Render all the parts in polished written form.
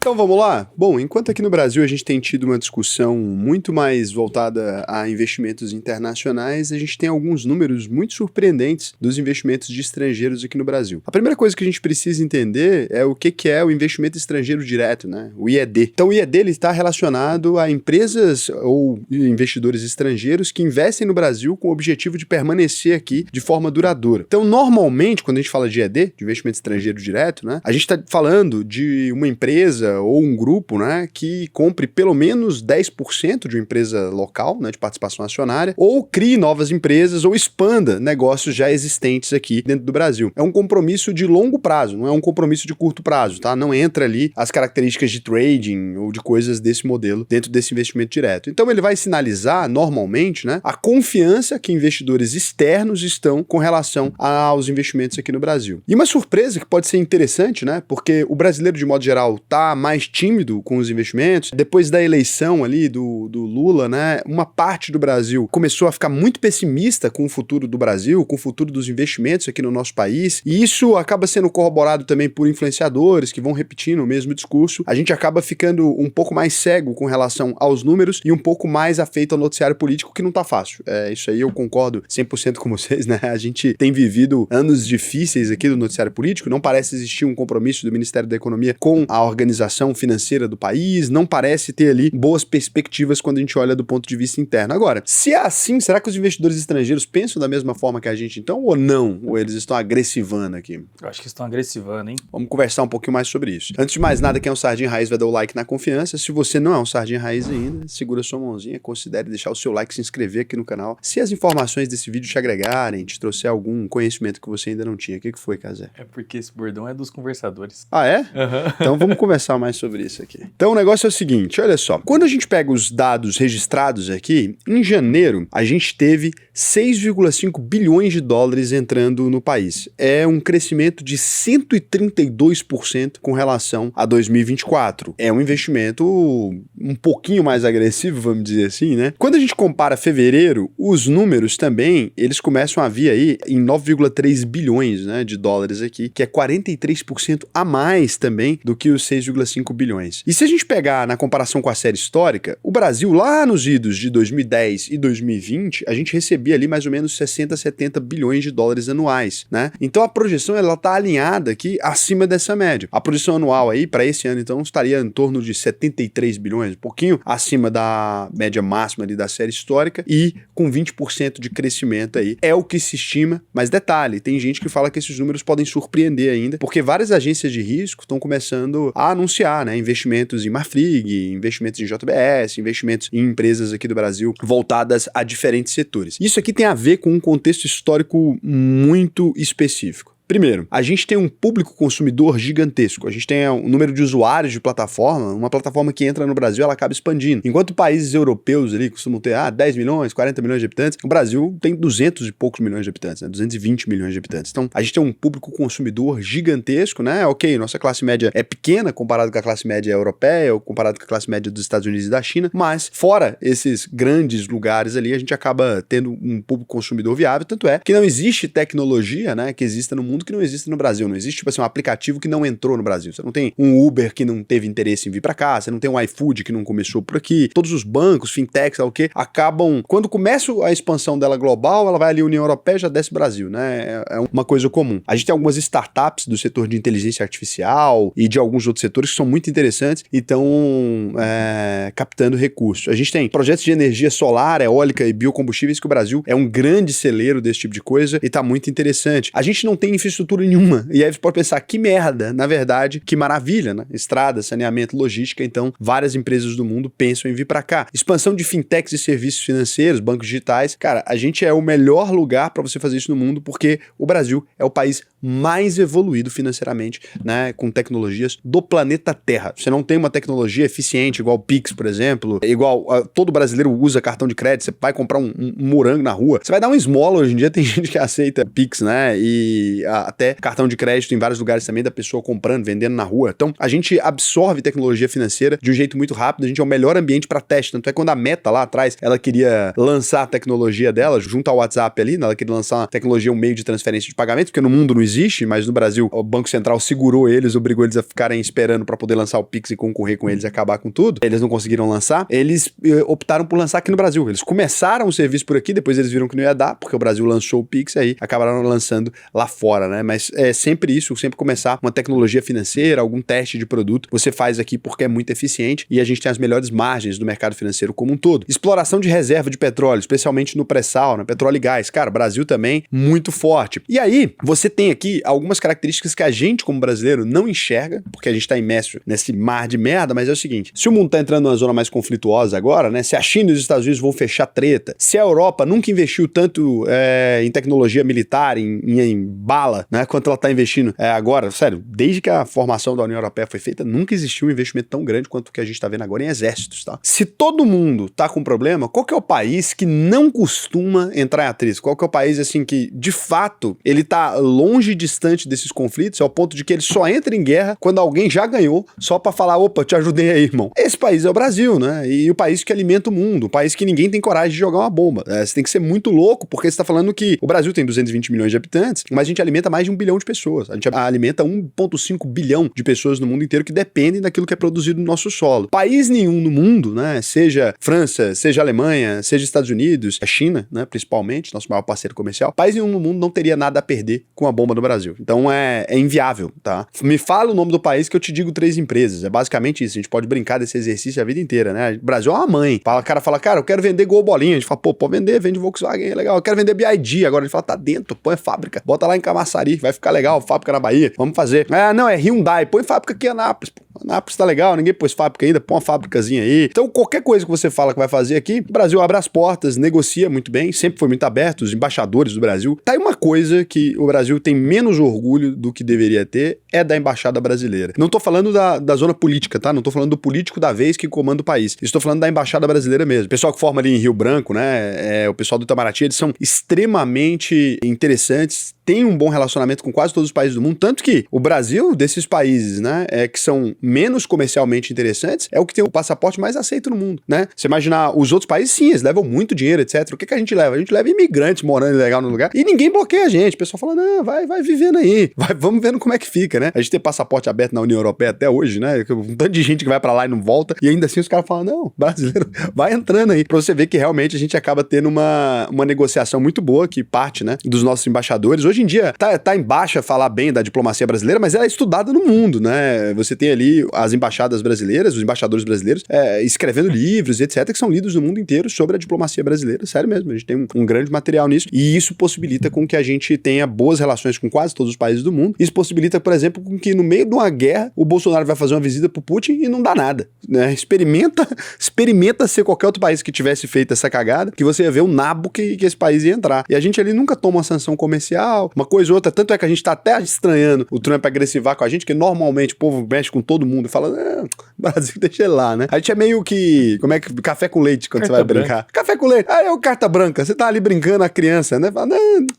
Então vamos lá? Bom, enquanto aqui no Brasil a gente tem tido uma discussão muito mais voltada a investimentos internacionais, a gente tem alguns números muito surpreendentes dos investimentos de estrangeiros aqui no Brasil. A primeira coisa que a gente precisa entender é o que é o investimento estrangeiro direto, né? O IED. Então o IED ele está relacionado a empresas ou investidores estrangeiros que investem no Brasil com o objetivo de permanecer aqui de forma duradoura. Então normalmente, quando a gente fala de IED, de investimento estrangeiro direto, né? A gente está falando de uma empresa ou um grupo, né, que compre pelo menos 10% de uma empresa local, né, de participação acionária, ou crie novas empresas ou expanda negócios já existentes aqui dentro do Brasil. É um compromisso de longo prazo, não é um compromisso de curto prazo, tá? Não entra ali as características de trading ou de coisas desse modelo dentro desse investimento direto. Então ele vai sinalizar, normalmente, né, a confiança que investidores externos estão com relação aos investimentos aqui no Brasil. E uma surpresa que pode ser interessante, né, porque o brasileiro, de modo geral, tá mais tímido com os investimentos. Depois da eleição ali do Lula, né, uma parte do Brasil começou a ficar muito pessimista com o futuro do Brasil, com o futuro dos investimentos aqui no nosso país, e isso acaba sendo corroborado também por influenciadores que vão repetindo o mesmo discurso. A gente acaba ficando um pouco mais cego com relação aos números e um pouco mais afeito ao noticiário político, que não tá fácil. Isso aí eu concordo 100% com vocês, né? A gente tem vivido anos difíceis aqui do noticiário político, não parece existir um compromisso do Ministério da Economia com a organização financeira do país, não parece ter ali boas perspectivas quando a gente olha do ponto de vista interno. Agora, se é assim, será que os investidores estrangeiros pensam da mesma forma que a gente então, ou não? Ou eles estão agressivando aqui? Eu acho que estão agressivando, hein? Vamos conversar um pouquinho mais sobre isso. Antes de mais nada, quem é um Sardinha Raiz vai dar o like na confiança. Se você não é um Sardinha Raiz ainda, segura sua mãozinha, considere deixar o seu like, se inscrever aqui no canal. Se as informações desse vídeo te agregarem, te trouxer algum conhecimento que você ainda não tinha, o que foi, Cazé? É porque esse bordão é dos conversadores. Ah, é? Uhum. Então vamos conversar mais sobre isso aqui. Então o negócio é o seguinte, olha só. Quando a gente pega os dados registrados aqui, em janeiro a gente teve 6,5 bilhões de dólares entrando no país. É um crescimento de 132% com relação a 2024. É um investimento um pouquinho mais agressivo, vamos dizer assim, né? Quando a gente compara fevereiro, os números também, eles começam a vir aí em 9,3 bilhões, né, de dólares aqui, que é 43% a mais também do que os 6,5 bilhões. E se a gente pegar na comparação com a série histórica, o Brasil lá nos idos de 2010 e 2020, a gente recebia ali mais ou menos 60, 70 bilhões de dólares anuais, né? Então a projeção ela tá alinhada aqui acima dessa média. A projeção anual aí para esse ano então estaria em torno de 73 bilhões, um pouquinho acima da média máxima ali da série histórica e com 20% de crescimento aí. É o que se estima, mas detalhe, tem gente que fala que esses números podem surpreender ainda, porque várias agências de risco estão começando a anunciar, né, investimentos em Marfrig, investimentos em JBS, investimentos em empresas aqui do Brasil voltadas a diferentes setores. Isso aqui tem a ver com um contexto histórico muito específico. Primeiro, a gente tem um público consumidor gigantesco, a gente tem um número de usuários de plataforma, uma plataforma que entra no Brasil, ela acaba expandindo. Enquanto países europeus ali costumam ter 10 milhões, 40 milhões de habitantes, o Brasil tem 200 e poucos milhões de habitantes, né? 220 milhões de habitantes. Então, a gente tem um público consumidor gigantesco, né? Ok, nossa classe média é pequena comparado com a classe média europeia ou comparado com a classe média dos Estados Unidos e da China, mas fora esses grandes lugares ali, a gente acaba tendo um público consumidor viável, tanto é que não existe tecnologia, né, que exista no mundo que não existe no Brasil. Não existe, tipo assim, um aplicativo que não entrou no Brasil. Você não tem um Uber que não teve interesse em vir pra cá, você não tem um iFood que não começou por aqui. Todos os bancos, fintechs, o que acabam, quando começa a expansão dela global, ela vai ali União Europeia, já desce Brasil, né? É uma coisa comum. A gente tem algumas startups do setor de inteligência artificial e de alguns outros setores que são muito interessantes e estão captando recursos. A gente tem projetos de energia solar, eólica e biocombustíveis que o Brasil é um grande celeiro desse tipo de coisa e tá muito interessante. A gente não tem infraestrutura nenhuma. E aí você pode pensar, que merda, na verdade, que maravilha, né? Estrada, saneamento, logística, então várias empresas do mundo pensam em vir para cá. Expansão de fintechs e serviços financeiros, bancos digitais. Cara, a gente é o melhor lugar para você fazer isso no mundo porque o Brasil é o país mais evoluído financeiramente, né, com tecnologias do planeta Terra. Você não tem uma tecnologia eficiente igual o Pix, por exemplo, igual todo brasileiro usa cartão de crédito, você vai comprar um morango na rua, você vai dar uma esmola, hoje em dia tem gente que aceita Pix, né, e até cartão de crédito em vários lugares também, da pessoa comprando, vendendo na rua. Então, a gente absorve tecnologia financeira de um jeito muito rápido, a gente é o melhor ambiente para teste. Tanto é quando a Meta lá atrás, ela queria lançar a tecnologia dela, junto ao WhatsApp ali, né? Ela queria lançar uma tecnologia, um meio de transferência de pagamento, porque no mundo não existe, mas no Brasil o Banco Central segurou eles, obrigou eles a ficarem esperando para poder lançar o Pix e concorrer com eles e acabar com tudo. Eles não conseguiram lançar, eles optaram por lançar aqui no Brasil. Eles começaram o serviço por aqui, depois eles viram que não ia dar, porque o Brasil lançou o Pix, aí acabaram lançando lá fora, né? Mas é sempre isso, sempre começar uma tecnologia financeira, algum teste de produto, você faz aqui porque é muito eficiente e a gente tem as melhores margens do mercado financeiro como um todo. Exploração de reserva de petróleo, especialmente no pré-sal, né? Petróleo e gás. Cara, Brasil também muito forte. E aí, você tem aqui algumas características que a gente, como brasileiro, não enxerga, porque a gente tá imerso nesse mar de merda, mas é o seguinte, se o mundo tá entrando numa zona mais conflituosa agora, né? Se a China e os Estados Unidos vão fechar treta, se a Europa nunca investiu tanto em tecnologia militar, em bala, né? Quanto ela tá investindo agora, sério, desde que a formação da União Europeia foi feita, nunca existiu um investimento tão grande quanto o que a gente tá vendo agora em exércitos, tá? Se todo mundo tá com problema, qual que é o país que não costuma entrar em atrito? Qual que é o país, assim, que, de fato, ele tá longe e distante desses conflitos, ao ponto de que ele só entra em guerra quando alguém já ganhou, só pra falar, opa, te ajudei aí, irmão. Esse país é o Brasil, né? E o país que alimenta o mundo, o país que ninguém tem coragem de jogar uma bomba. Você tem que ser muito louco, porque você tá falando que o Brasil tem 220 milhões de habitantes, mas a gente alimenta mais de 1 bilhão de pessoas. A gente alimenta 1,5 bilhão de pessoas no mundo inteiro que dependem daquilo que é produzido no nosso solo. País nenhum no mundo, né? Seja França, seja Alemanha, seja Estados Unidos, a China, né? Principalmente, nosso maior parceiro comercial, país nenhum no mundo não teria nada a perder com a bomba no Brasil. Então é inviável, tá? Me fala o nome do país que eu te digo 3 empresas. É basicamente isso. A gente pode brincar desse exercício a vida inteira, né? O Brasil é uma mãe. O cara fala, cara, eu quero vender Gol Bolinha. A gente fala, pô, pode vender, vende Volkswagen, é legal. Eu quero vender BYD. Agora a gente fala, tá dentro, põe fábrica. Bota lá em Camaçari, vai ficar legal, fábrica na Bahia. Vamos fazer. Não, é Hyundai, põe fábrica aqui em Anápolis. Anápolis tá legal, ninguém pôs fábrica ainda, põe uma fábricazinha aí. Então, qualquer coisa que você fala que vai fazer aqui, o Brasil abre as portas, negocia muito bem, sempre foi muito aberto, os embaixadores do Brasil. Tá aí uma coisa que o Brasil tem menos orgulho do que deveria ter, é da embaixada brasileira. Não tô falando da zona política, tá? Não tô falando do político da vez que comanda o país. Estou falando da embaixada brasileira mesmo. O pessoal que forma ali em Rio Branco, né? O pessoal do Itamaraty, eles são extremamente interessantes, tem um bom relacionamento com quase todos os países do mundo, tanto que o Brasil, desses países, né, que são menos comercialmente interessantes, é o que tem o passaporte mais aceito no mundo, né? Você imaginar os outros países, sim, eles levam muito dinheiro, etc. O que a gente leva? A gente leva imigrantes morando ilegal no lugar e ninguém bloqueia a gente. O pessoal fala, não, vai vivendo aí, vamos vendo como é que fica, né? A gente tem passaporte aberto na União Europeia até hoje, né? Um tanto de gente que vai pra lá e não volta, e ainda assim os caras falam, não, brasileiro, vai entrando aí, pra você ver que realmente a gente acaba tendo uma negociação muito boa, que parte, né, dos nossos embaixadores. Hoje em dia, tá em baixa falar bem da diplomacia brasileira, mas ela é estudada no mundo, né? Você tem ali as embaixadas brasileiras, os embaixadores brasileiros, escrevendo livros, etc., que são lidos no mundo inteiro sobre a diplomacia brasileira. Sério mesmo, a gente tem um grande material nisso, e isso possibilita com que a gente tenha boas relações com quase todos os países do mundo. Isso possibilita, por exemplo, com que no meio de uma guerra, o Bolsonaro vai fazer uma visita pro Putin e não dá nada, né? Experimenta ser qualquer outro país que tivesse feito essa cagada, que você ia ver o nabo que esse país ia entrar. E a gente ali nunca toma uma sanção comercial, uma coisa ou outra, tanto é que a gente tá até estranhando o Trump agressivar com a gente, que normalmente o povo mexe com todo mundo e fala, Brasil, deixa ele lá, né? A gente é meio que, como é que, café com leite quando carta você vai branca. Brincar. Café com leite, é o carta branca, você tá ali brincando a criança, né? Fala,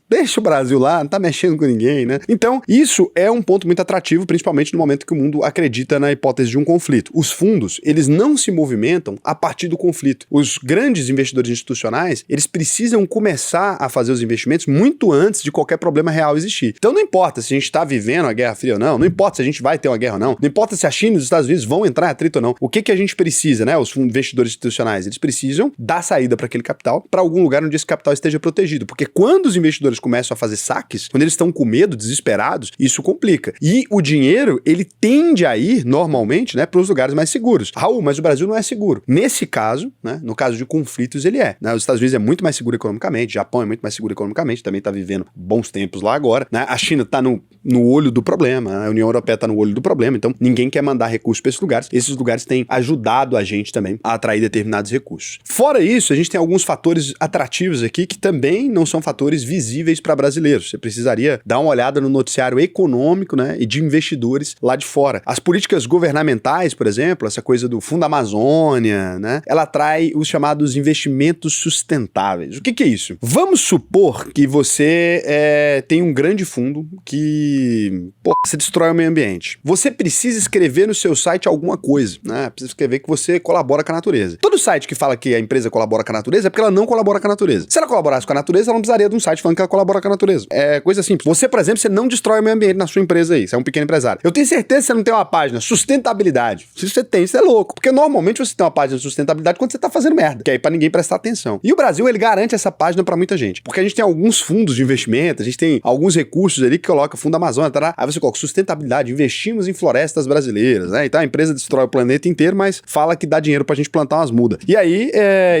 deixa o Brasil lá, não tá mexendo com ninguém, né? Então, isso é um ponto muito atrativo, principalmente no momento que o mundo acredita na hipótese de um conflito. Os fundos, eles não se movimentam a partir do conflito. Os grandes investidores institucionais, eles precisam começar a fazer os investimentos muito antes de qualquer problema real existir. Então não importa se a gente tá vivendo a Guerra Fria ou não importa se a gente vai ter uma guerra ou não importa se a China e os Estados Unidos vão entrar em atrito ou não. O que a gente precisa, né? Os investidores institucionais, eles precisam dar saída para aquele capital, para algum lugar onde esse capital esteja protegido. Porque quando os investidores começam a fazer saques, quando eles estão com medo, desesperados, isso complica. E o dinheiro, ele tende a ir, normalmente, né, para os lugares mais seguros. Raul, mas o Brasil não é seguro. Nesse caso, né, no caso de conflitos, ele é. Né? Os Estados Unidos é muito mais seguro economicamente, o Japão é muito mais seguro economicamente, também está vivendo bons tempos lá agora. Né? A China está no olho do problema, a União Europeia está no olho do problema, então ninguém quer mandar recursos para esses lugares têm ajudado a gente também a atrair determinados recursos. Fora isso, a gente tem alguns fatores atrativos aqui que também não são fatores visíveis para brasileiros. Você precisaria dar uma olhada no noticiário econômico, né, e de investidores lá de fora. As políticas governamentais, por exemplo, essa coisa do Fundo Amazônia, né, ela atrai os chamados investimentos sustentáveis. O que é isso? Vamos supor que você tem um grande fundo que você destrói o meio ambiente. Você precisa escrever no seu site alguma coisa, né? Precisa escrever que você colabora com a natureza. Todo site que fala que a empresa colabora com a natureza é porque ela não colabora com a natureza. Se ela colaborasse com a natureza, ela não precisaria de um site falando que ela colabora com a natureza. É coisa simples. Você, por exemplo, você não destrói o meio ambiente na sua empresa aí. Você é um pequeno empresário. Eu tenho certeza que você não tem uma página sustentabilidade. Se você tem, você é louco. Porque normalmente você tem uma página de sustentabilidade quando você tá fazendo merda, que é aí pra ninguém prestar atenção. E o Brasil, ele garante essa página pra muita gente. Porque a gente tem alguns fundos de investimento, a gente tem alguns recursos ali que coloca Fundo Amazônia, tá? Aí você coloca sustentabilidade, investimos em florestas brasileiras, né? Então a empresa destrói o planeta inteiro, mas fala que dá dinheiro pra gente plantar umas mudas. E aí,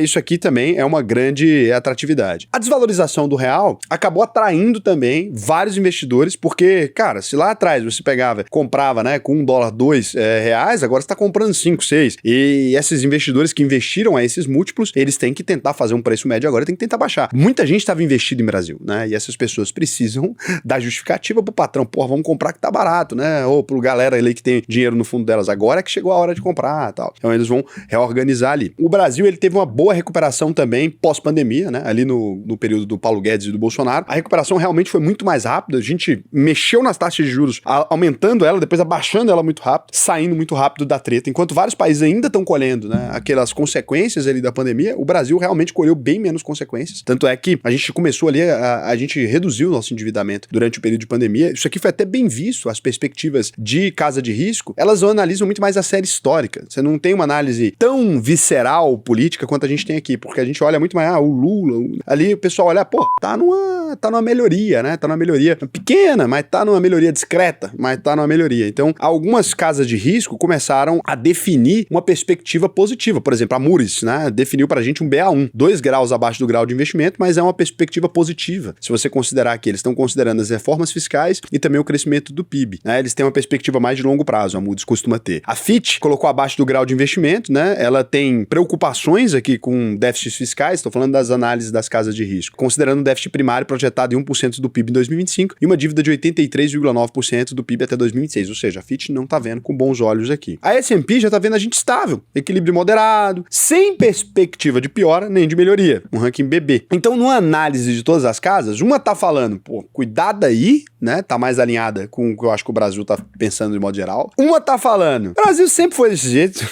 isso aqui também é uma grande atratividade. A desvalorização do real acabou atraindo também vários investidores, porque, cara, se lá atrás você comprava, né, com $1, R$2, agora você tá comprando 5, 6. E esses investidores que investiram a esses múltiplos, eles têm que tentar fazer um preço médio agora, tem que tentar baixar. Muita gente estava investida em Brasil, né? E essas pessoas precisam dar justificativa pro patrão. Porra, vamos comprar que tá barato, né? Ou pro galera ali que tem dinheiro no fundo delas. Agora é que chegou a hora de comprar, tal. Então eles vão reorganizar ali. O Brasil, ele teve uma boa recuperação também pós-pandemia, né? Ali no período do Paulo Guedes e do Bolsonaro. A recuperação realmente foi muito mais rápida. A gente mexeu nas taxas de juros, aumentando ela, depois abaixando ela muito rápido, saindo muito rápido da treta. Enquanto vários países ainda estão colhendo, né, aquelas consequências ali da pandemia, o Brasil realmente colheu bem menos consequências. Tanto é que a gente começou ali, a gente reduziu o nosso endividamento durante o período de pandemia. Isso aqui foi até bem visto, as perspectivas de casa de risco, elas analisam muito mais a série histórica. Você não tem uma análise tão visceral política quanto a gente tem aqui, porque a gente olha muito mais, o Lula, ali o pessoal olha, pô, tá numa melhoria, né? Tá numa melhoria pequena, mas tá numa melhoria discreta, mas tá numa melhoria. Então, algumas casas de risco começaram a definir uma perspectiva positiva. Por exemplo, a Moody's, né, definiu pra gente um BA1, 2 graus abaixo do grau de investimento, mas é uma perspectiva positiva. Se você considerar que eles estão considerando as reformas fiscais e também o crescimento do PIB, né? Eles têm uma perspectiva mais de longo prazo, a Moody's costuma ter. A Fitch colocou abaixo do grau de investimento, né? Ela tem preocupações aqui com déficits fiscais, estou falando das análises das casas de risco, considerando um déficit primário projetado em 1% do PIB em 2025 e uma dívida de 83,9% do PIB até 2026, ou seja, a Fitch não tá vendo com bons olhos aqui. A S&P já tá vendo a gente estável, equilíbrio moderado, sem perspectiva de piora nem de melhoria, um ranking BB. Então, numa análise de todas as casas, uma tá falando, pô, cuidado aí, né, tá mais alinhada com o que eu acho que o Brasil tá pensando de modo geral. Uma tá falando, o Brasil sempre foi desse jeito,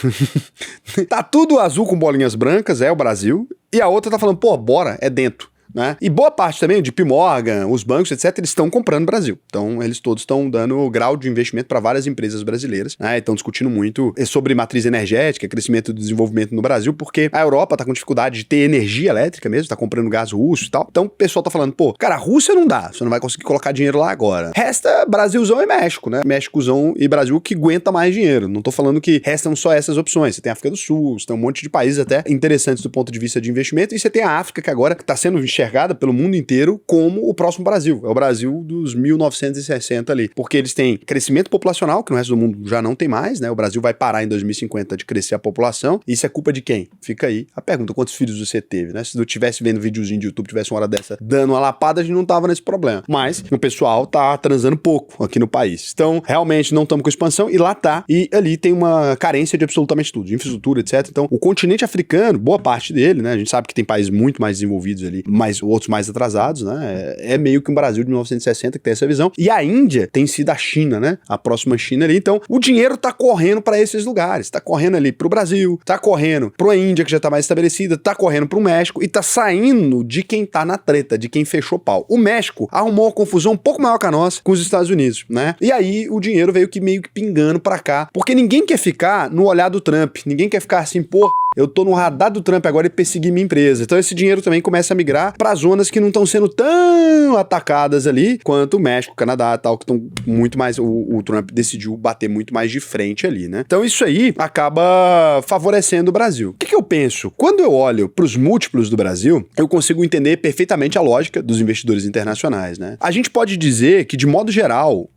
tá tudo azul com bolinhas brancas, é o Brasil, e a outra tá falando, pô, bora, é dentro. Né? E boa parte também, o JP Morgan, os bancos, etc., eles estão comprando Brasil. Então, eles todos estão dando grau de investimento para várias empresas brasileiras, né? Estão discutindo muito sobre matriz energética, crescimento do desenvolvimento no Brasil, porque a Europa está com dificuldade de ter energia elétrica mesmo, está comprando gás russo e tal. Então, o pessoal está falando, pô, cara, a Rússia não dá, você não vai conseguir colocar dinheiro lá agora. Resta Brasilzão e México, né? Méxicozão e Brasil que aguenta mais dinheiro. Não tô falando que restam só essas opções. Você tem a África do Sul, você tem um monte de países até interessantes do ponto de vista de investimento, e você tem a África, que agora está sendo enxergada pelo mundo inteiro como o próximo Brasil. É o Brasil dos 1960 ali. Porque eles têm crescimento populacional, que no resto do mundo já não tem mais, né? O Brasil vai parar em 2050 de crescer a população. Isso é culpa de quem? Fica aí a pergunta, quantos filhos você teve, né? Se eu tivesse vendo videozinho de YouTube, tivesse uma hora dessa dando uma lapada, a gente não tava nesse problema. Mas o pessoal tá transando pouco aqui no país. Então, realmente não estamos com expansão, e lá tá. E ali tem uma carência de absolutamente tudo, de infraestrutura, etc. Então, o continente africano, boa parte dele, né? A gente sabe que tem países muito mais desenvolvidos ali, mas outros mais atrasados, né? É meio que um Brasil de 1960 que tem essa visão. E a Índia tem sido a China, né? A próxima China ali. Então, o dinheiro tá correndo para esses lugares. Tá correndo ali pro Brasil, tá correndo pro Índia, que já tá mais estabelecida, tá correndo pro México e tá saindo de quem tá na treta, de quem fechou pau. O México arrumou uma confusão um pouco maior que a nossa com os Estados Unidos, né? E aí o dinheiro veio que meio que pingando pra cá, porque ninguém quer ficar no olhar do Trump. Ninguém quer ficar assim, pô, eu tô no radar do Trump agora e persegui minha empresa. Então esse dinheiro também começa a migrar para zonas que não estão sendo tão atacadas ali quanto o México, o Canadá e tal, que estão muito mais... O Trump decidiu bater muito mais de frente ali, né? Então isso aí acaba favorecendo o Brasil. O que eu penso? Quando eu olho para os múltiplos do Brasil, eu consigo entender perfeitamente a lógica dos investidores internacionais, né? A gente pode dizer que, de modo geral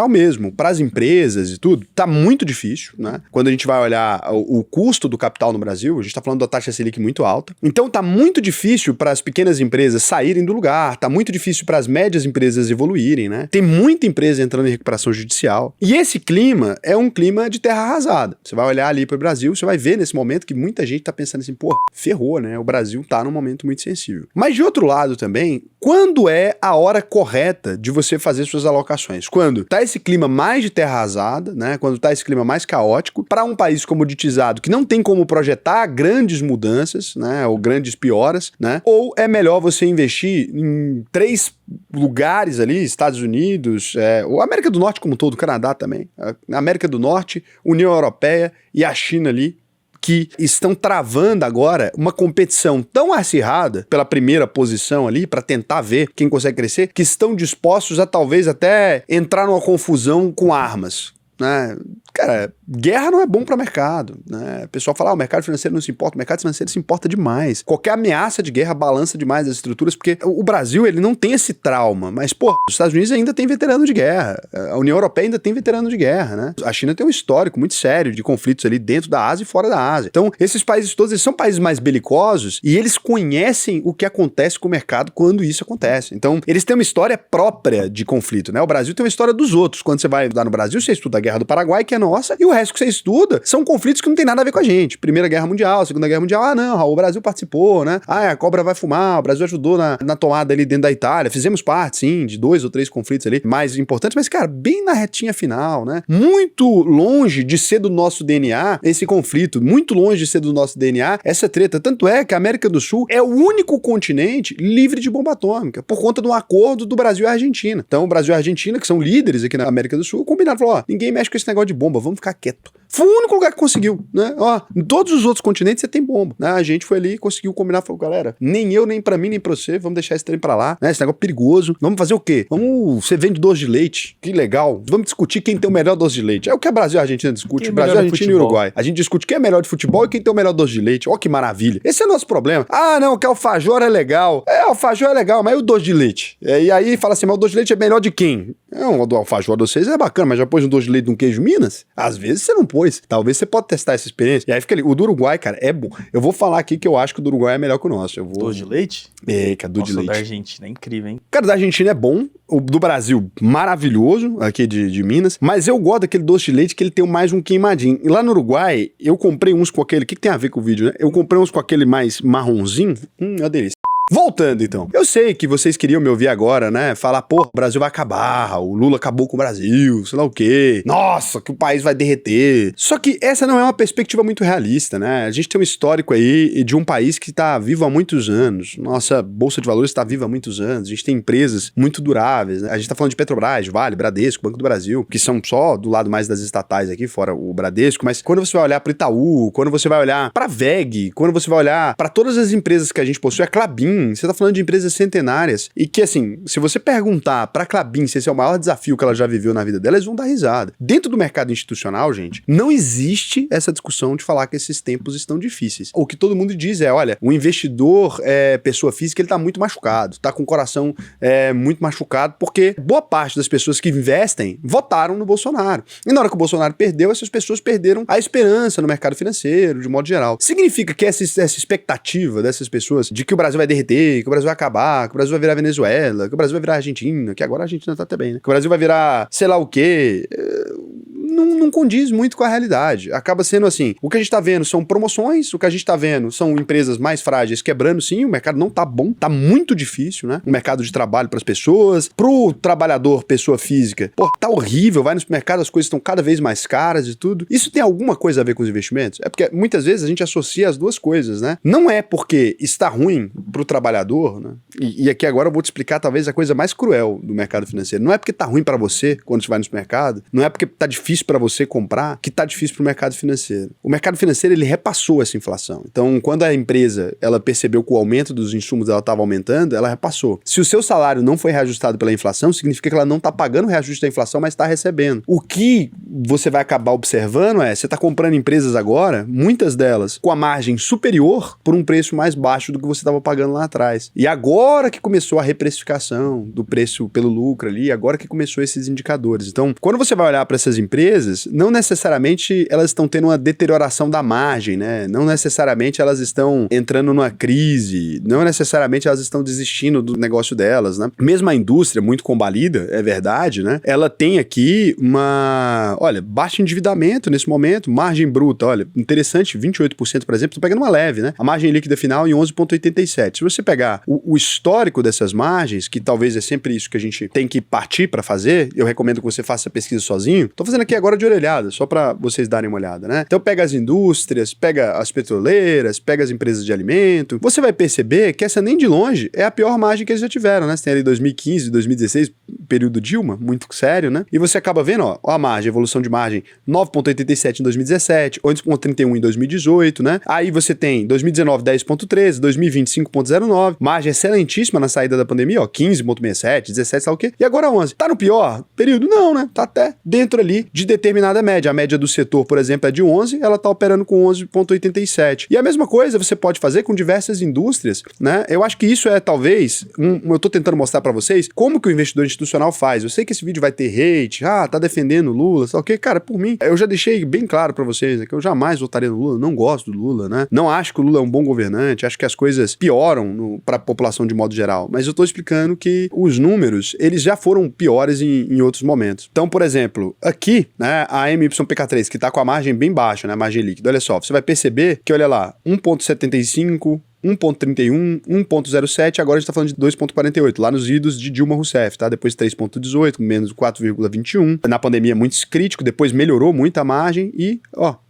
mesmo, para as empresas e tudo, tá muito difícil, né? Quando a gente vai olhar o custo do capital no Brasil, a gente tá falando da taxa Selic muito alta. Então tá muito difícil para as pequenas empresas saírem do lugar, tá muito difícil para as médias empresas evoluírem, né? Tem muita empresa entrando em recuperação judicial. E esse clima é um clima de terra arrasada. Você vai olhar ali para o Brasil, você vai ver nesse momento que muita gente tá pensando assim, pô, ferrou, né? O Brasil tá num momento muito sensível. Mas de outro lado também, quando é a hora correta de você fazer suas alocações? Quando tá esse clima mais de terra arrasada, né? Quando tá esse clima mais caótico, para um país comoditizado que não tem como projetar grandes mudanças, né? Ou grandes pioras, né? Ou é melhor você investir em 3 lugares ali, Estados Unidos, ou América do Norte como um todo, Canadá também, a América do Norte, União Europeia e a China ali, que estão travando agora uma competição tão acirrada pela primeira posição ali, para tentar ver quem consegue crescer, que estão dispostos a talvez até entrar numa confusão com armas, né? Cara, guerra não é bom para mercado, né? O pessoal fala, o mercado financeiro não se importa, o mercado financeiro se importa demais. Qualquer ameaça de guerra balança demais as estruturas, porque o Brasil, ele não tem esse trauma, mas, pô, os Estados Unidos ainda tem veterano de guerra, a União Europeia ainda tem veterano de guerra, né? A China tem um histórico muito sério de conflitos ali dentro da Ásia e fora da Ásia. Então, esses países todos, eles são países mais belicosos e eles conhecem o que acontece com o mercado quando isso acontece. Então, eles têm uma história própria de conflito, né? O Brasil tem uma história dos outros. Quando você vai estudar no Brasil, você estuda a Guerra do Paraguai, que é nossa, e o resto que você estuda são conflitos que não tem nada a ver com a gente. Primeira Guerra Mundial, Segunda Guerra Mundial, não, o Brasil participou, né? A cobra vai fumar, o Brasil ajudou na tomada ali dentro da Itália, fizemos parte, sim, de 2 ou 3 conflitos ali mais importantes, mas, cara, bem na retinha final, né? Muito longe de ser do nosso DNA esse conflito, muito longe de ser do nosso DNA essa treta. Tanto é que a América do Sul é o único continente livre de bomba atômica, por conta de um acordo do Brasil e a Argentina. Então, o Brasil e a Argentina, que são líderes aqui na América do Sul, combinaram, falou, ninguém mexe com esse negócio de bomba, vamos ficar quieto. Foi o único lugar que conseguiu, né? Em todos os outros continentes você tem bomba, né? A gente foi ali e conseguiu combinar, falou, galera, nem eu, nem pra mim, nem pra você, vamos deixar esse trem pra lá, né? Esse negócio é perigoso. Vamos fazer o quê? Você vende doce de leite, que legal. Vamos discutir quem tem o melhor doce de leite. É o que a Brasil e a Argentina discute, Brasil, Argentina e Uruguai. A gente discute quem é melhor de futebol e quem tem o melhor doce de leite. Ó, que maravilha. Esse é o nosso problema. Não, que alfajor é legal. Alfajor é legal, mas e o doce de leite? E aí fala assim, mas o doce de leite é melhor de quem? O do alfajor de vocês é bacana, mas já pôs um doce de leite de um queijo Minas? Às vezes você não pôs. Talvez você pode testar essa experiência. E aí fica ali. O do Uruguai, cara, é bom. Eu vou falar aqui que eu acho que o do Uruguai é melhor que o nosso. Doce de leite? Cara, doce de leite. O da Argentina é incrível, hein? Cara, da Argentina é bom. O do Brasil, maravilhoso, aqui de Minas. Mas eu gosto daquele doce de leite que ele tem mais um queimadinho. E lá no Uruguai, eu comprei uns com aquele... O que tem a ver com o vídeo, né? Eu comprei uns com aquele mais marronzinho. É uma delícia. Voltando, então. Eu sei que vocês queriam me ouvir agora, né? Falar, pô, o Brasil vai acabar, o Lula acabou com o Brasil, sei lá o quê. Nossa, que o país vai derreter. Só que essa não é uma perspectiva muito realista, né? A gente tem um histórico aí de um país que tá vivo há muitos anos. Nossa Bolsa de Valores está viva há muitos anos. A gente tem empresas muito duráveis, né? A gente tá falando de Petrobras, Vale, Bradesco, Banco do Brasil, que são só do lado mais das estatais aqui, fora o Bradesco. Mas quando você vai olhar pro Itaú, quando você vai olhar pra VEG, quando você vai olhar pra todas as empresas que a gente possui, a Klabin, você tá falando de empresas centenárias e que, assim, se você perguntar pra Klabin se esse é o maior desafio que ela já viveu na vida dela, eles vão dar risada. Dentro do mercado institucional, gente, não existe essa discussão de falar que esses tempos estão difíceis. O que todo mundo diz é, olha, o investidor, pessoa física, ele tá muito machucado, tá com o coração muito machucado, porque boa parte das pessoas que investem votaram no Bolsonaro. E na hora que o Bolsonaro perdeu, essas pessoas perderam a esperança no mercado financeiro, de modo geral. Significa que essa expectativa dessas pessoas de que o Brasil vai derreter, que o Brasil vai acabar, que o Brasil vai virar Venezuela, que o Brasil vai virar Argentina, que agora a Argentina tá até bem, né? Que o Brasil vai virar sei lá o quê. Não condiz muito com a realidade. Acaba sendo assim, o que a gente tá vendo são promoções, o que a gente tá vendo são empresas mais frágeis quebrando, sim, o mercado não tá bom, tá muito difícil, né? O mercado de trabalho pras pessoas, pro trabalhador, pessoa física, pô, tá horrível, vai no supermercado, as coisas estão cada vez mais caras e tudo. Isso tem alguma coisa a ver com os investimentos? É porque muitas vezes a gente associa as duas coisas, né? Não é porque está ruim pro trabalhador, né? E aqui agora eu vou te explicar talvez a coisa mais cruel do mercado financeiro. Não é porque tá ruim pra você quando você vai no supermercado, não é porque tá difícil para você comprar que tá difícil pro mercado financeiro. O mercado financeiro, ele repassou essa inflação. Então, quando a empresa, ela percebeu que o aumento dos insumos dela estava aumentando, ela repassou. Se o seu salário não foi reajustado pela inflação, significa que ela não tá pagando o reajuste da inflação, mas está recebendo. O que você vai acabar observando você tá comprando empresas agora, muitas delas, com a margem superior por um preço mais baixo do que você estava pagando lá atrás. E agora que começou a reprecificação do preço pelo lucro ali, agora que começou esses indicadores. Então, quando você vai olhar para essas empresas, não necessariamente elas estão tendo uma deterioração da margem, né? Não necessariamente elas estão entrando numa crise, não necessariamente elas estão desistindo do negócio delas, né? Mesmo a indústria, muito combalida, é verdade, né? Ela tem aqui baixo endividamento nesse momento, margem bruta, interessante, 28%, por exemplo, tô pegando uma leve, né? A margem líquida final em 11,87. Se você pegar o histórico dessas margens, que talvez é sempre isso que a gente tem que partir para fazer, eu recomendo que você faça a pesquisa sozinho. Tô fazendo aqui agora de orelhada, só para vocês darem uma olhada, né? Então pega as indústrias, pega as petroleiras, pega as empresas de alimento, você vai perceber que essa nem de longe é a pior margem que eles já tiveram, né? Você tem ali 2015, 2016, período Dilma, muito sério, né? E você acaba vendo, a margem, evolução de margem, 9,87 em 2017, 8,31 em 2018, né? Aí você tem 2019, 10,13, 2020, 5,09, margem excelentíssima na saída da pandemia, 15,67, 17, sabe o quê? E agora 11. Tá no pior período? Não, né? Tá até dentro ali de determinada média. A média do setor, por exemplo, é de 11, ela tá operando com 11,87. E a mesma coisa você pode fazer com diversas indústrias, né? Eu acho que isso é talvez, eu tô tentando mostrar pra vocês como que o investidor institucional faz. Eu sei que esse vídeo vai ter hate, tá defendendo Lula, sabe o quê? Cara, por mim, eu já deixei bem claro pra vocês, né, que eu jamais votaria no Lula, não gosto do Lula, né? Não acho que o Lula é um bom governante, acho que as coisas pioram pra população de modo geral, mas eu tô explicando que os números, eles já foram piores em outros momentos. Então, por exemplo, aqui, né, a MYPK3, que tá com a margem bem baixa, né, a margem líquida, olha só, você vai perceber que, olha lá, 1,75, 1,31, 1,07, agora a gente tá falando de 2,48, lá nos idos de Dilma Rousseff, tá? Depois 3,18, menos 4,21. Na pandemia, muito crítico, depois melhorou muito a margem e,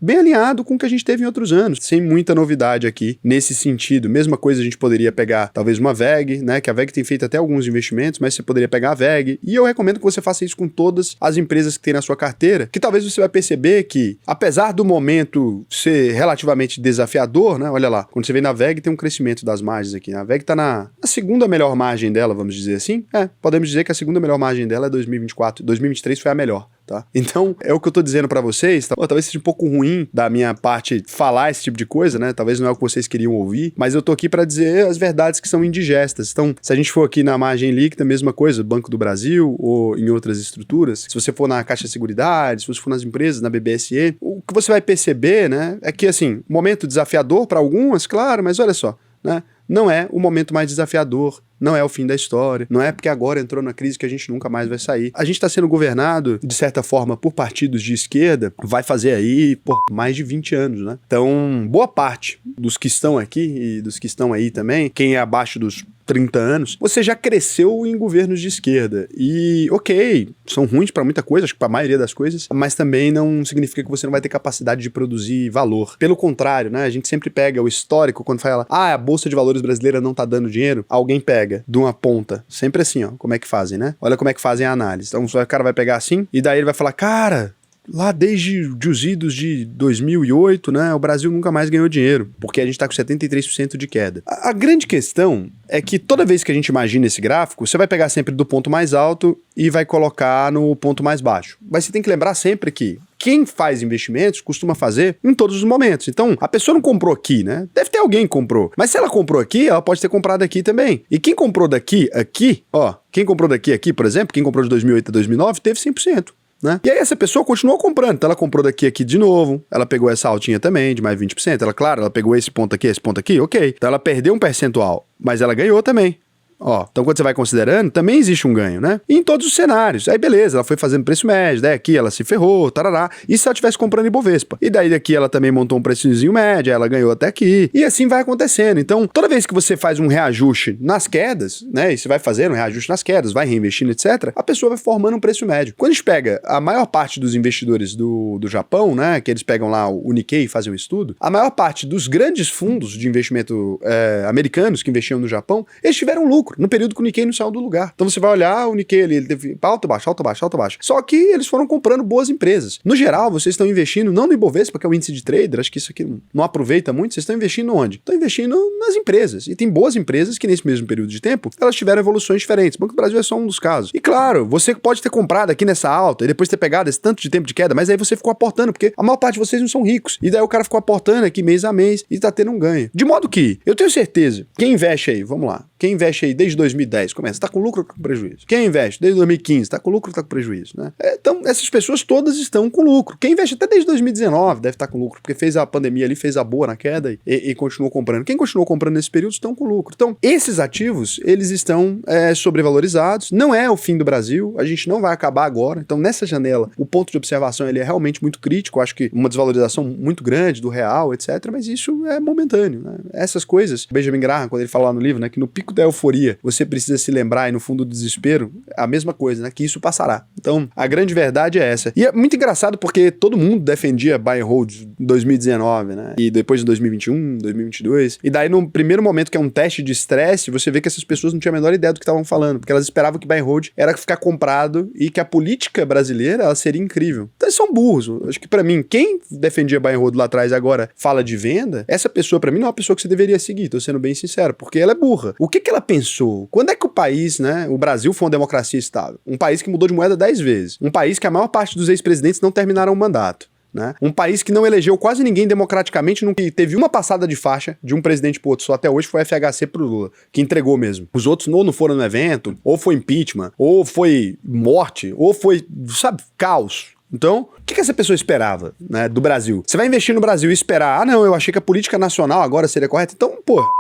bem alinhado com o que a gente teve em outros anos, sem muita novidade aqui nesse sentido. Mesma coisa a gente poderia pegar, talvez uma VEG, né? Que a VEG tem feito até alguns investimentos, mas você poderia pegar a VEG. E eu recomendo que você faça isso com todas as empresas que tem na sua carteira, que talvez você vai perceber que, apesar do momento ser relativamente desafiador, né? Olha lá, quando você vem na VEG, tem um crescimento das margens aqui. A VEG tá na segunda melhor margem dela, vamos dizer assim. Podemos dizer que a segunda melhor margem dela é 2024. 2023 foi a melhor, tá? Então, é o que eu tô dizendo pra vocês, tá? Talvez seja um pouco ruim da minha parte falar esse tipo de coisa, né? Talvez não é o que vocês queriam ouvir, mas eu tô aqui pra dizer as verdades que são indigestas. Então, se a gente for aqui na margem líquida, mesma coisa, Banco do Brasil ou em outras estruturas, se você for na Caixa de Seguridade, se você for nas empresas, na BBSE, o que você vai perceber, né, é que, assim, momento desafiador pra algumas, claro, mas olha só, né? Não é o momento mais desafiador, não é o fim da história, não é porque agora entrou na crise que a gente nunca mais vai sair. A gente está sendo governado, de certa forma, por partidos de esquerda, vai fazer aí, mais de 20 anos, né? Então, boa parte dos que estão aqui e dos que estão aí também, quem é abaixo dos 30 anos, você já cresceu em governos de esquerda. E, ok, são ruins para muita coisa, acho que para a maioria das coisas, mas também não significa que você não vai ter capacidade de produzir valor. Pelo contrário, né? A gente sempre pega o histórico, quando fala, a Bolsa de Valores brasileira não tá dando dinheiro, alguém pega de uma ponta, sempre assim, como é que fazem, né? Olha como é que fazem a análise. Então o cara vai pegar assim, e daí ele vai falar, cara, lá desde os idos de 2008, né, o Brasil nunca mais ganhou dinheiro, porque a gente tá com 73% de queda. A grande questão é que toda vez que a gente imagina esse gráfico, você vai pegar sempre do ponto mais alto e vai colocar no ponto mais baixo. Mas você tem que lembrar sempre que quem faz investimentos costuma fazer em todos os momentos. Então, a pessoa não comprou aqui, né? Deve ter alguém que comprou. Mas se ela comprou aqui, ela pode ter comprado aqui também. E quem comprou daqui, quem comprou daqui, por exemplo, quem comprou de 2008 a 2009, teve 100%. Né? E aí essa pessoa continuou comprando, então ela comprou daqui de novo, ela pegou essa altinha também, de mais 20%, ela pegou esse ponto aqui, ok. Então ela perdeu um percentual, mas ela ganhou também. Então quando você vai considerando, também existe um ganho, né? E em todos os cenários. Aí beleza, ela foi fazendo preço médio, daí aqui ela se ferrou, tarará. E se ela estivesse comprando Ibovespa? E daí daqui ela também montou um preçozinho médio, ela ganhou até aqui. E assim vai acontecendo. Então, toda vez que você faz um reajuste nas quedas, né? E você vai fazendo um reajuste nas quedas, vai reinvestindo, etc., a pessoa vai formando um preço médio. Quando a gente pega a maior parte dos investidores do Japão, né? Que eles pegam lá o Nikkei e fazem um estudo, a maior parte dos grandes fundos de investimento americanos que investiam no Japão, eles tiveram lucro. lucro, no período que o Nikkei não saiu do lugar. Então você vai olhar o Nikkei ali, ele teve alta, baixa, alta, baixa, alta, baixa. Só que eles foram comprando boas empresas. No geral, vocês estão investindo não no Ibovespa, que é o índice de trader, acho que isso aqui não aproveita muito, vocês estão investindo onde? Estão investindo nas empresas. E tem boas empresas que nesse mesmo período de tempo, elas tiveram evoluções diferentes. O Banco do Brasil é só um dos casos. E claro, você pode ter comprado aqui nessa alta e depois ter pegado esse tanto de tempo de queda, mas aí você ficou aportando, porque a maior parte de vocês não são ricos. E daí o cara ficou aportando aqui mês a mês e tá tendo um ganho. De modo que, eu tenho certeza, quem investe aí, vamos lá, quem investe aí desde 2010, começa, tá com lucro ou tá com prejuízo? Quem investe desde 2015, tá com lucro ou tá com prejuízo, né? Então, essas pessoas todas estão com lucro. Quem investe até desde 2019 deve estar com lucro, porque fez a pandemia ali, fez a boa na queda e continuou comprando. Quem continuou comprando nesse período estão com lucro. Então, esses ativos, eles estão sobrevalorizados. Não é o fim do Brasil, a gente não vai acabar agora. Então, nessa janela, o ponto de observação ele é realmente muito crítico. Eu acho que uma desvalorização muito grande do real, etc. Mas isso é momentâneo, né? Essas coisas, Benjamin Graham, quando ele fala lá no livro, né, que no pico da euforia você precisa se lembrar e no fundo do desespero, a mesma coisa, né, que isso passará. Então, a grande verdade é essa. E é muito engraçado porque todo mundo defendia buy and hold em 2019, né? E depois de 2021, 2022. E daí, no primeiro momento que é um teste de estresse, você vê que essas pessoas não tinham a menor ideia do que estavam falando, porque elas esperavam que buy and hold era ficar comprado e que a política brasileira, ela seria incrível. Então, eles são burros. Acho que pra mim, quem defendia buy and hold lá atrás e agora fala de venda, essa pessoa pra mim não é uma pessoa que você deveria seguir, tô sendo bem sincero, porque ela é burra. O que ela pensou? Quando é que o país, né, o Brasil foi uma democracia estável? Um país que mudou de moeda 10 vezes. Um país que a maior parte dos ex-presidentes não terminaram o mandato. Né? Um país que não elegeu quase ninguém democraticamente, nunca teve uma passada de faixa de um presidente pro outro, só até hoje foi o FHC pro Lula, que entregou mesmo. Os outros ou não foram no evento, ou foi impeachment, ou foi morte, ou foi, sabe, caos. Então, o que essa pessoa esperava, né, do Brasil? Você vai investir no Brasil e esperar, não, eu achei que a política nacional agora seria correta. Então,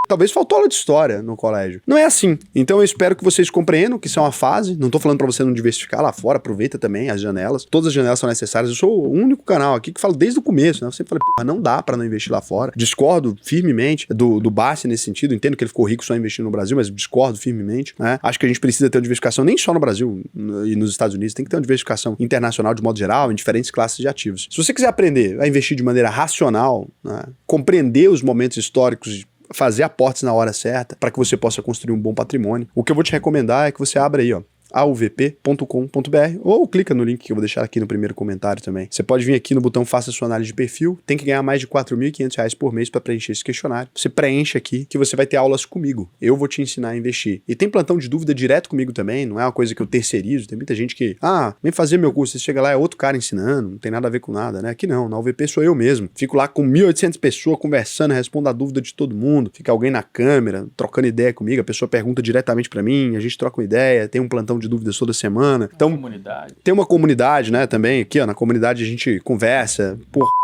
talvez faltou aula de história no colégio. Não é assim. Então, eu espero que vocês compreendam que isso é uma fase. Não tô falando pra você não diversificar lá fora, aproveita também as janelas. Todas as janelas são necessárias. Eu sou o único canal aqui que fala desde o começo, né? Eu sempre falei, não dá pra não investir lá fora. Discordo firmemente do Bassi nesse sentido. Entendo que ele ficou rico só investindo no Brasil, mas discordo firmemente, né? Acho que a gente precisa ter uma diversificação nem só no Brasil e nos Estados Unidos. Tem que ter uma diversificação internacional de modo geral, em diferentes classes de ativos. Se você quiser aprender a investir de maneira racional, né, compreender os momentos históricos, fazer aportes na hora certa para que você possa construir um bom patrimônio, o que eu vou te recomendar é que você abra aí, ó, auvp.com.br ou clica no link que eu vou deixar aqui no primeiro comentário também. Você pode vir aqui no botão Faça sua análise de perfil, tem que ganhar mais de R$4.500 por mês para preencher esse questionário. Você preenche aqui que você vai ter aulas comigo. Eu vou te ensinar a investir. E tem plantão de dúvida direto comigo também, não é uma coisa que eu terceirizo. Tem muita gente que, vem fazer meu curso, você chega lá é outro cara ensinando, não tem nada a ver com nada, né? Aqui não, na UVP sou eu mesmo. Fico lá com 1.800 pessoas conversando, respondo a dúvida de todo mundo, fica alguém na câmera, trocando ideia comigo, a pessoa pergunta diretamente para mim, a gente troca uma ideia, tem um plantão de dúvidas toda semana. Então, tem uma comunidade, né, também, aqui, ó, na comunidade a gente conversa,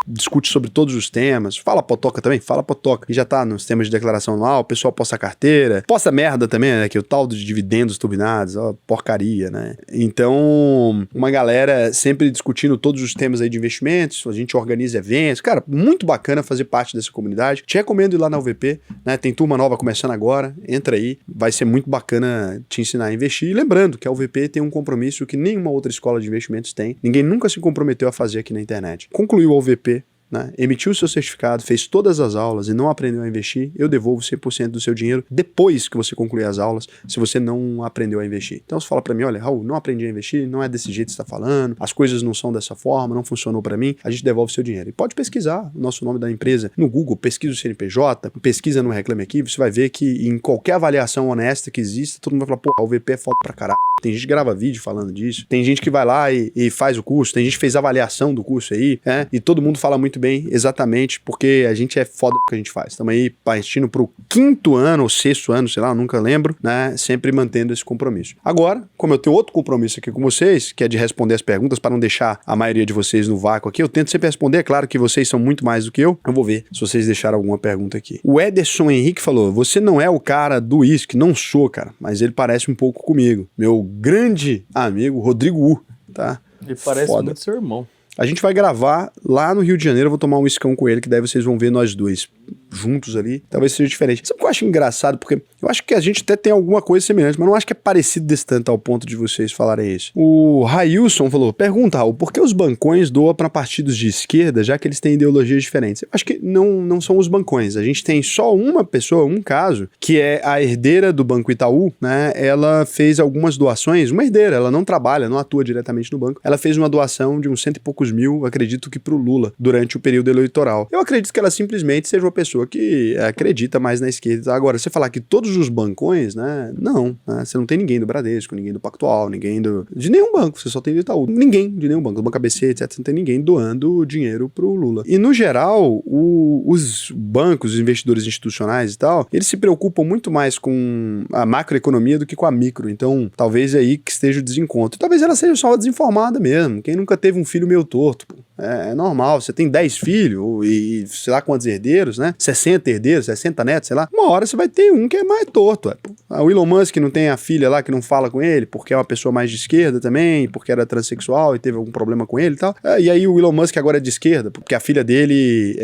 discute sobre todos os temas. Fala potoca também, fala potoca. E já tá nos temas de declaração anual, o pessoal posta carteira, posta merda também, né, que é o tal de dividendos turbinados, ó, porcaria, né. Então, uma galera sempre discutindo todos os temas aí de investimentos, a gente organiza eventos, cara, muito bacana fazer parte dessa comunidade. Te recomendo ir lá na UVP, né, tem turma nova começando agora, entra aí, vai ser muito bacana te ensinar a investir. E lembrando que a UVP tem um compromisso que nenhuma outra escola de investimentos tem. Ninguém nunca se comprometeu a fazer aqui na internet. Concluiu a UVP, né, emitiu o seu certificado, fez todas as aulas e não aprendeu a investir, eu devolvo 100% do seu dinheiro depois que você concluir as aulas, se você não aprendeu a investir. Então você fala pra mim, olha, Raul, não aprendi a investir, não é desse jeito que você tá falando, as coisas não são dessa forma, não funcionou pra mim, a gente devolve o seu dinheiro. E pode pesquisar o nosso nome da empresa no Google, pesquisa o CNPJ, pesquisa no Reclame Aqui, você vai ver que em qualquer avaliação honesta que exista, todo mundo vai falar, a UVP é foda pra caralho. Tem gente que grava vídeo falando disso, tem gente que vai lá e faz o curso, tem gente que fez avaliação do curso aí, e todo mundo fala muito bem, exatamente porque a gente é foda no que a gente faz. Estamos aí partindo pro 5º ano ou 6º ano, sei lá, eu nunca lembro, né, sempre mantendo esse compromisso. Agora, como eu tenho outro compromisso aqui com vocês, que é de responder as perguntas para não deixar a maioria de vocês no vácuo aqui, eu tento sempre responder, é claro que vocês são muito mais do que eu vou ver se vocês deixaram alguma pergunta aqui. O Ederson Henrique falou, você não é o cara do uísque, não sou, cara, mas ele parece um pouco comigo. Meu grande amigo Rodrigo U, tá? Ele parece muito seu irmão. A gente vai gravar lá no Rio de Janeiro, eu vou tomar um uiscão com ele, que daí vocês vão ver nós dois. juntos ali, talvez seja diferente. Sabe o que eu acho engraçado? Porque eu acho que a gente até tem alguma coisa semelhante, mas não acho que é parecido desse tanto ao ponto de vocês falarem isso. O Railson falou, pergunta, Raul, por que os bancões doam para partidos de esquerda, já que eles têm ideologias diferentes? Eu acho que não são os bancões. A gente tem só uma pessoa, um caso, que é a herdeira do Banco Itaú, né? Ela fez algumas doações, uma herdeira, ela não trabalha, não atua diretamente no banco. Ela fez uma doação de uns 100 e poucos mil, acredito que pro Lula, durante o período eleitoral. Eu acredito que ela simplesmente seja uma pessoa que acredita mais na esquerda. Agora, você falar que todos os bancões, né? Não, né? Você não tem ninguém do Bradesco, ninguém do Pactual, ninguém de nenhum banco, você só tem do Itaú. Ninguém de nenhum banco, do Banco ABC, etc. Você não tem ninguém doando dinheiro pro Lula. E, no geral, os bancos, os investidores institucionais e tal, eles se preocupam muito mais com a macroeconomia do que com a micro. Então, talvez é aí que esteja o desencontro. Talvez ela seja só desinformada mesmo. Quem nunca teve um filho meio torto, pô? É normal, você tem 10 filhos e sei lá quantos herdeiros, né? 60 herdeiros, 60 netos, sei lá. Uma hora você vai ter um que é mais torto. O Elon Musk não tem a filha lá que não fala com ele, porque é uma pessoa mais de esquerda também, porque era transexual e teve algum problema com ele e tal. E aí o Elon Musk agora é de esquerda, porque a filha dele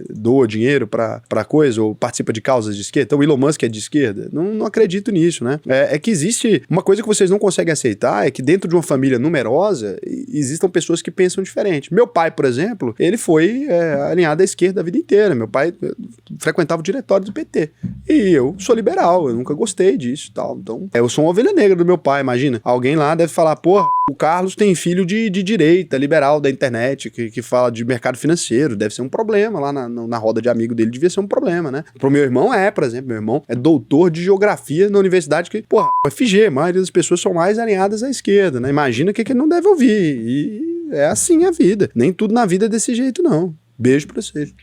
doa dinheiro pra coisa, ou participa de causas de esquerda. Então o Elon Musk é de esquerda. Não acredito nisso, né? É que existe uma coisa que vocês não conseguem aceitar, é que dentro de uma família numerosa existam pessoas que pensam diferente. Meu pai, por exemplo, ele foi alinhado à esquerda a vida inteira. Meu pai frequentava o diretório do PT. E eu sou liberal, eu nunca gostei disso e tal. Então, eu sou uma ovelha negra do meu pai, imagina. Alguém lá deve falar, porra, o Carlos tem filho de direita, liberal da internet, que fala de mercado financeiro, deve ser um problema lá na roda de amigo dele, devia ser um problema, né? Pro meu irmão por exemplo, meu irmão é doutor de geografia na universidade que, porra, FG, a maioria das pessoas são mais alinhadas à esquerda, né? Imagina o que ele não deve ouvir. E é assim a vida. Nem tudo na vida é desse jeito, não. Beijo pra vocês.